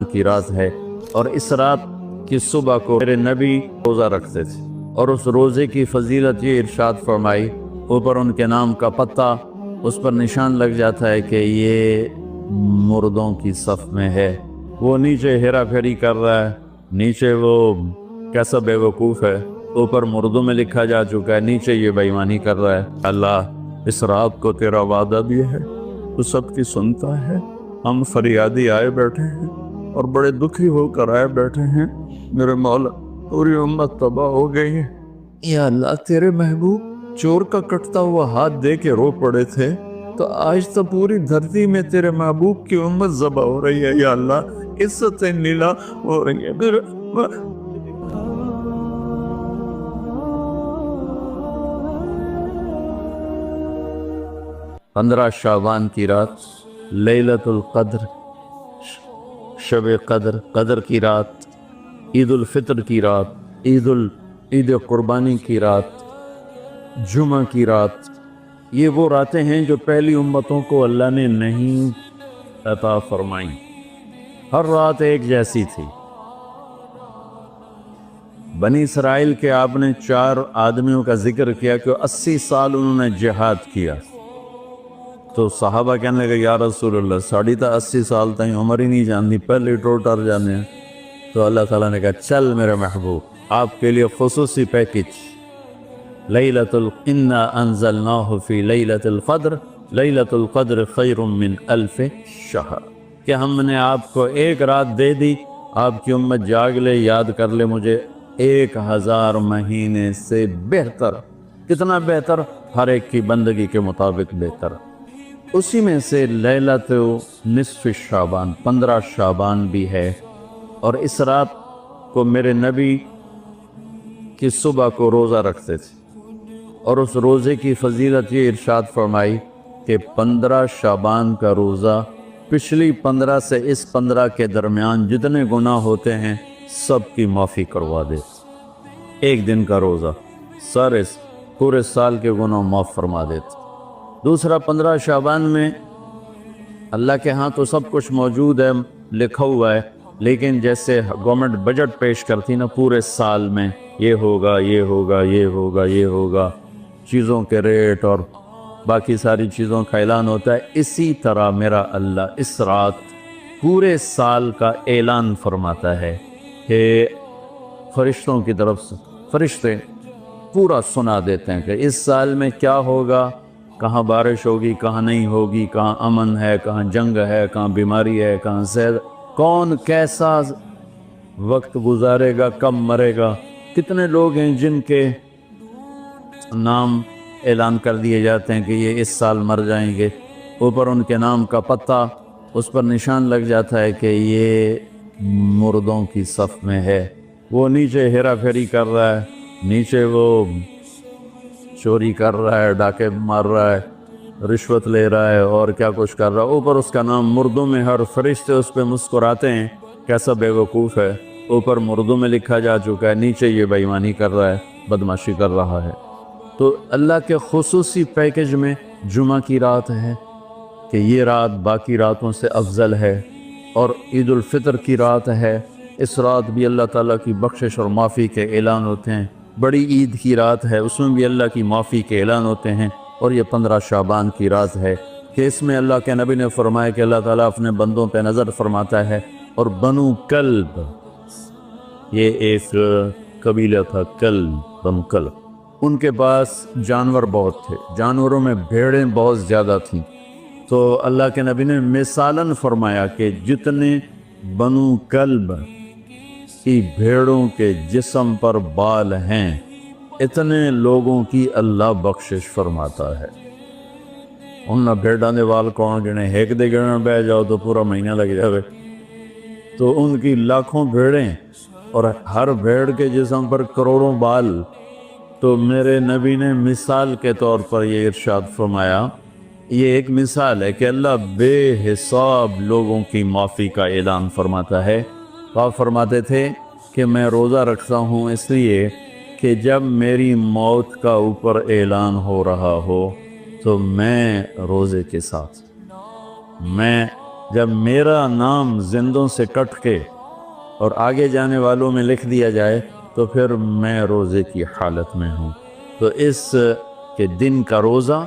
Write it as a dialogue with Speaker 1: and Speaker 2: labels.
Speaker 1: کی رات ہے، اور اس رات کی صبح کو میرے نبی روزہ رکھتے تھے، اور اس روزے کی فضیلت یہ ارشاد فرمائی، اوپر ان کے نام کا پتہ اس پر نشان لگ جاتا ہے کہ یہ مردوں کی صف میں ہے۔ وہ نیچے ہیرا پھیری کر رہا ہے، نیچے وہ کیسا بے وقوف ہے، اوپر مردوں میں لکھا جا چکا ہے، نیچے یہ بے ایمانی کر رہا ہے۔ اللہ اس رات کو تیرا وعدہ بھی ہے، تو سب کی سنتا ہے۔ ہم فریادی آئے بیٹھے ہیں اور بڑے دکھی ہو کر آئے بیٹھے ہیں، میرے مولا پوری امت تباہ ہو گئی ہے۔ یا اللہ تیرے محبوب چور کا کٹتا ہوا ہاتھ دے کے رو پڑے تھے، تو آج تو پوری دھرتی میں تیرے محبوب کی امت ذبح ہو رہی ہے۔ یا اللہ عزتیں نیلا ہو رہی ہے۔ 15 شعبان کی رات، لیلۃ القدر، شب قدر، قدر کی رات، عید الفطر کی رات، عید قربانی کی رات، جمعہ کی رات، یہ وہ راتیں ہیں جو پہلی امتوں کو اللہ نے نہیں عطا فرمائیں۔ ہر رات ایک جیسی تھی۔ بنی اسرائیل کے آپ نے 4 آدمیوں کا ذکر کیا کہ 80 سال انہوں نے جہاد کیا، تو صحابہ کہنے لگے یا رسول اللہ ساڑھی تا 80 سال تائیں عمر ہی نہیں جاندی، پہلے ٹوٹر جانے ہیں۔ تو اللہ تعالیٰ نے کہا چل میرے محبوب آپ کے لیے خصوصی پیکج، لیلۃ انا انزلناہ فی لیلۃ القدر، لیلۃ القدر خیر من 1000 شہر، کہ ہم نے آپ کو ایک رات دے دی، آپ کی امت جاگ لے، یاد کر لے مجھے، 1000 مہینے سے بہتر۔ کتنا بہتر؟ ہر ایک کی بندگی کے مطابق بہتر۔ اسی میں سے لیلۃ نصف شعبان، 15 شعبان بھی ہے، اور اس رات کو میرے نبی کی صبح کو روزہ رکھتے تھے، اور اس روزے کی فضیلت یہ ارشاد فرمائی کہ 15 شعبان کا روزہ پچھلی 15 سے اس 15 کے درمیان جتنے گناہ ہوتے ہیں سب کی معافی کروا دے۔ ایک دن کا روزہ سارے پورے سال کے گناہ معاف فرما دیتے۔ دوسرا 15 شعبان میں اللہ کے ہاں تو سب کچھ موجود ہے، لکھا ہوا ہے، لیکن جیسے گورنمنٹ بجٹ پیش کرتی نا پورے سال میں، یہ ہوگا یہ ہوگا یہ ہوگا یہ ہوگا، چیزوں کے ریٹ اور باقی ساری چیزوں کا اعلان ہوتا ہے، اسی طرح میرا اللہ اس رات پورے سال کا اعلان فرماتا ہے کہ فرشتوں کی طرف سے فرشتے پورا سنا دیتے ہیں کہ اس سال میں کیا ہوگا، کہاں بارش ہوگی، کہاں نہیں ہوگی، کہاں امن ہے، کہاں جنگ ہے، کہاں بیماری ہے، کہاں صحت، کون کیسا وقت گزارے گا، کب مرے گا، کتنے لوگ ہیں جن کے نام اعلان کر دیے جاتے ہیں کہ یہ اس سال مر جائیں گے، اوپر ان کے نام کا پتہ اس پر نشان لگ جاتا ہے کہ یہ مردوں کی صف میں ہے۔ وہ نیچے ہیرا پھیری کر رہا ہے، نیچے وہ چوری کر رہا ہے، ڈاکے مار رہا ہے، رشوت لے رہا ہے اور کیا کچھ کر رہا ہے، اوپر اس کا نام مردوں میں، ہر فرشتے اس پہ مسکراتے ہیں، کیسا بے وقوف ہے، اوپر مردوں میں لکھا جا چکا ہے، نیچے یہ بے ایمانی کر رہا ہے، بدمعاشی کر رہا ہے۔ تو اللہ کے خصوصی پیکج میں جمعہ کی رات ہے کہ یہ رات باقی راتوں سے افضل ہے، اور عید الفطر کی رات ہے، اس رات بھی اللہ تعالیٰ کی بخشش اور معافی کے اعلان ہوتے ہیں۔ بڑی عید کی رات ہے، اس میں بھی اللہ کی معافی کے اعلان ہوتے ہیں، اور یہ 15 شعبان کی رات ہے کہ اس میں اللہ کے نبی نے فرمایا کہ اللہ تعالیٰ اپنے بندوں پہ نظر فرماتا ہے، اور بنو کلب، یہ ایک قبیلہ تھا کلب، بنو کلب، ان کے پاس جانور بہت تھے، جانوروں میں بھیڑیں بہت زیادہ تھیں، تو اللہ کے نبی نے مثالاً فرمایا کہ جتنے بنو کلب کی بھیڑوں کے جسم پر بال ہیں اتنے لوگوں کی اللہ بخشش فرماتا ہے۔ انہاں بھیڑاں دے وال کون گنے، ایک دے گنے بہ جاؤ تو پورا مہینہ لگ جاوے، تو ان کی لاکھوں بھیڑیں اور ہر بھیڑ کے جسم پر کروڑوں بال۔ تو میرے نبی نے مثال کے طور پر یہ ارشاد فرمایا، یہ ایک مثال ہے کہ اللہ بے حساب لوگوں کی معافی کا اعلان فرماتا ہے۔ آپ فرماتے تھے کہ میں روزہ رکھتا ہوں اس لیے کہ جب میری موت کا اوپر اعلان ہو رہا ہو تو میں روزے کے ساتھ، میں جب میرا نام زندوں سے کٹ کے اور آگے جانے والوں میں لکھ دیا جائے تو پھر میں روزے کی حالت میں ہوں۔ تو اس کے دن کا روزہ